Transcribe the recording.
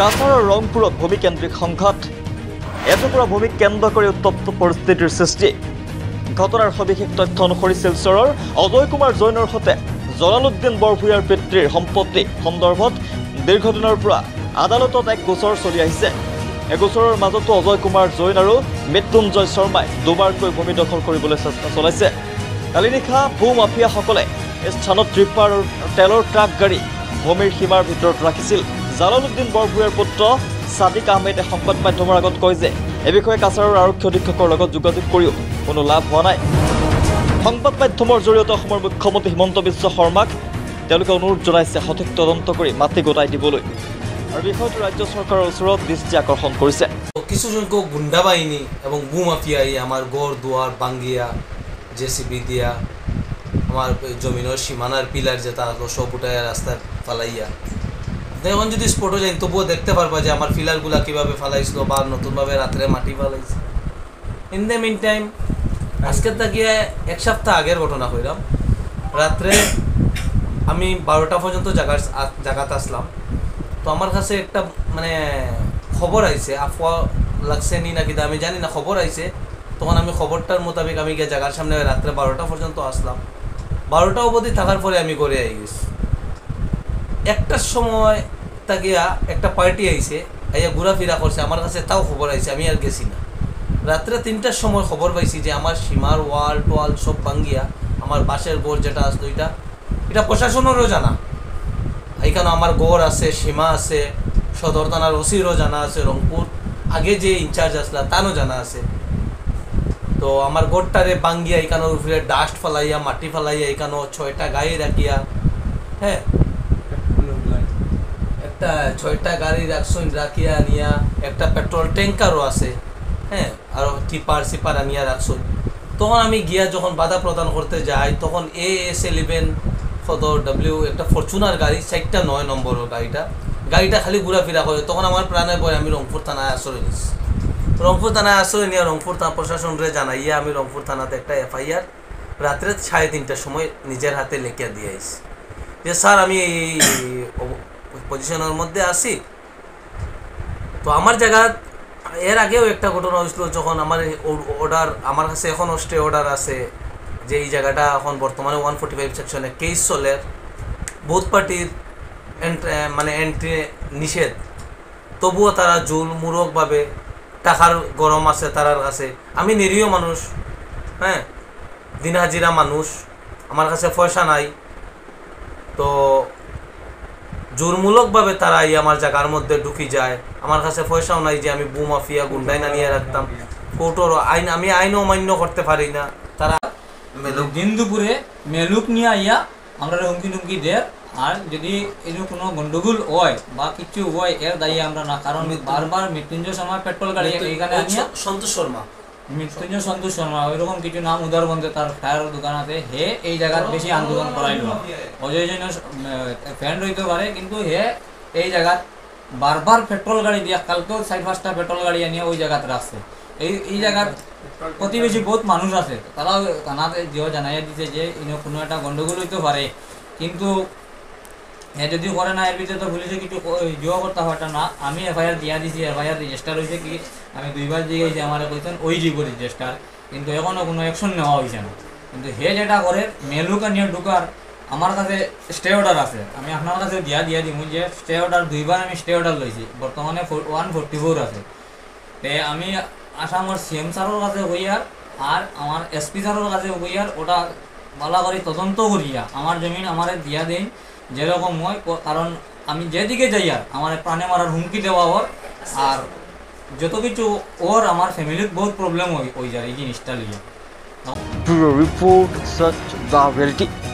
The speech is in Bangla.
কাছাৰৰ ৰংপুৰত ভূমিকেন্দ্ৰিক সংঘাত এটুকুৰা ভূমিক কেন্দ্ৰ কৰি উত্তপ্ত পৰিস্থিতিৰ সৃষ্টি ঘটনাৰ সবিশেষ তথ্য অনুসৰি শিলচৰৰ অজয় কুমাৰ জৈনৰ সৈতে জলালুদ্দিন বৰভূঞাৰ পিতৃৰ সম্পত্তি সন্দৰ্ভত দীৰ্ঘদিনৰ পৰা আদালতত এক গোচৰ চলি আহিছে। এই গোচৰৰ মাজতো অজয় কুমাৰ জৈন আৰু মৃত্যুঞ্জয় শৰ্মাই দুবাৰকৈ ভূমি দখল কৰিবলৈ চেষ্টা চলাইছে। কালি নিশা ভূ মাফিয়াসকলে এই স্থানত ট্ৰিপাৰ আৰু তেলৰ ট্ৰাক গাড়ী ভূমিৰ সীমাৰ ভিতৰত ৰাখিছিল। জালালুদ্দিন বৰভূঞাৰ পুত্ৰ সাদিক আহমেদে সংবাদ মাধ্যমৰ আগত কয় যে এই বিষয়ে কাছাৰৰ আৰক্ষী অধীক্ষকৰ লগত যোগাযোগ কৰিও কোনো লাভ হোৱা নাই। সংবাদ মাধ্যমৰ জৰিয়তে অসমৰ মুখ্যমন্ত্ৰী হিমন্ত বিশ্ব শৰ্মাক তেওঁলোকে অনুৰোধ জনাইছে সঠিক তদন্ত কৰি মাটি গোটাই দিবলৈ আৰু বিষয়টো ৰাজ্য চৰকাৰৰ ওচৰত দৃষ্টি আকৰ্ষণ কৰিছে। কিছু সংখ্যক গুন্ডা বাহিনী এবং ভূ মাফিয়াই আমার গড় দুয়ার বাঙ্গিয়া জেসিবি দিয়া আমার জমিনের সীমানার পিলার যেটা সব উঠায় রাস্তায় ফালাইয়া এখন যদি স্পটে যাই তবুও দেখতে পারবা যে আমার পিলারগুলা কীভাবে ফালাইছিল বা নতুনভাবে রাত্রে মাটি ফালাইছে। ইন দ্য মিন টাইম আজকের তাকিয়ে এক সপ্তাহ আগের ঘটনা কইলাম। রাত্রে আমি 12টা পর্যন্ত জায়গাতে আসলাম। তো আমার কাছে একটা মানে খবর আইছে, আফওয়া লাগছে নি নাকি আমি জানি না, খবর আইছে। তখন আমি খবরটার মোতাবেক আমি গিয়ে জায়গার সামনে রাত্রে 12টা পর্যন্ত আসলাম। 12টা অবধি থাকার পরে আমি ঘরে আই গেছি। একটার সময় তাকিয়া একটা পার্টি আইছে, আইয়া ঘোরাফেরা করছে, আমার কাছে তাও খবর আইছে, আমি আর গেছি না। রাত্রে 3টার সময় খবর পাইছি যে আমার সীমার ওয়াল টোয়াল সব ভাঙ্গিয়া আমার বাসের গড় যেটা আসতো এটা প্রশাসনেরও জানা। এখানে আমার গড় আছে, সীমা আছে, সদর থানার ওসিরও জানা আছে, রংপুর আগে যে ইনচার্জ আসলা তারও জানা আছে। তো আমার গড়টারে ভাঙ্গিয়া এখানোর উপরে ডাস্ট ফালাইয়া মাটি ফালাইয়া এখানো 6টা গাড়ি রাখিয়া, হ্যাঁ একটা 6টা গাড়ি রাখিয়া নিয়া একটা পেট্রোল ট্যাঙ্কারও আছে, হ্যাঁ আর টিপার সিপার আনিয়া রাখছো। তখন আমি গিয়া যখন বাধা প্রদান করতে যাই তখন AS11 ফদর W একটা ফরচুনার গাড়ি 4টা 9 নম্বরের গাড়িটা খালি ঘোরাফেরা করে। তখন আমার প্রাণের ভয় আমি রংপুর থানায় আশ্রয় নিচ্ছি। রংপুর থানায় আশ্রয় নিয়ে রংপুর থানা প্রশাসনরে জানাইয়া আমি রংপুর থানাতে একটা FIR রাত্রে 3:30টার সময় নিজের হাতে লেখিয়া দিয়ে আইছি যে স্যার আমি এই পজিশনের মধ্যে আছি। তো আমার জায়গা এর আগেও একটা ঘটনা হয়েছিল যখন আমার অর্ডার আমার কাছে এখনও স্টে অর্ডার আছে যে এই জায়গাটা এখন বর্তমানে 145 সেকশনে কেস চলে, বোথ পার্টির মানে এন্ট্রি নিষেধ, তবুও তারা জোরমূলকভাবে টাকার গরম আছে তারার কাছে। আমি নিরীহ মানুষ, হ্যাঁ দিন হাজিরা মানুষ, আমার কাছে পয়সা নাই। তো জোরমূলকভাবে তারা এই আমার জায়গার মধ্যে ঢুকি যায়। আমার কাছে পয়সাও নাই যে আমি বু মাফিয়া গুন্ডাই না নিয়ে রাখতাম। কোর্টের আইন আমি আইনও অমান্য করতে পারি না। তারা দিন দুপুরে মেলুক নিয়ে আইয়া আমরা হুমকি টুমকি দেয়। আর যদি এই কোনো গন্ডগোল হয় বা কিছু হয় এর দায়ী আমরা না, কারণ বারবার মৃত্যুঞ্জয় শর্মা পেট্রোল গাড়ি এখানে আনিয়া সন্তোষ শর্মা মৃত্যুঞ্জয় সন্তোষ শর্মা ওইরকম কিছু নাম উদারবন্ধে তার ফায়ার দোকান আছে, হে এই জায়গার বেশি আন্দোলন করাইল। অজয় জৈন ফ্যান্ড হইতে পারে কিন্তু হে এই জায়গার বারবার পেট্রোল গাড়ি দিয়া কালকেও 4-5টা পেট্রোল গাড়ি আনিয়ে ওই জায়গাতে রাখছে। এই জায়গার প্রতিবেশী বহুত মানুষ আছে, তারাও থানাতে যেও জানাইয়া দিছে যে কোনো একটা গন্ডগোল হইতে পারে, কিন্তু হ্যাঁ যদি করে না এর ভিতরে তো পুলিশে কিছু জোয়া করতে পারতাম না। আমি FIR দিয়া দিছি, FIR রেজিস্টার হয়েছে কি আমি 2বার দিয়ে গেছি, আমার কইতেন ওই দিব রেজিস্টার, কিন্তু এখনও কোনো অ্যাকশন নেওয়া হয়েছে না। কিন্তু হে যেটা করে মেলুকা নিয়ে ঢুকার আমার কাছে স্টে অর্ডার আছে, আমি আপনার কাছে দিয়া দিব যে স্টে অর্ডার 2বার আমি স্টে অর্ডার লইছি, বর্তমানে 144 আছে। আমি আসামর CM স্যারের কাছে হইয়ার আর আমার SP স্যারের কাছে হইয়ার ওটা ভালো করে তদন্ত করিয়া আমার জমিন আমার দিয়া দেন যেরকম হয়, কারণ আমি যেদিকে যাই আর আমার প্রাণে মারার হুমকি দেওয়া ওর আর যত কিছু ওর আমার ফ্যামিলির বহুত প্রবলেম হয়ে যায় এই জিনিসটা নিয়ে। Report Sach the reality.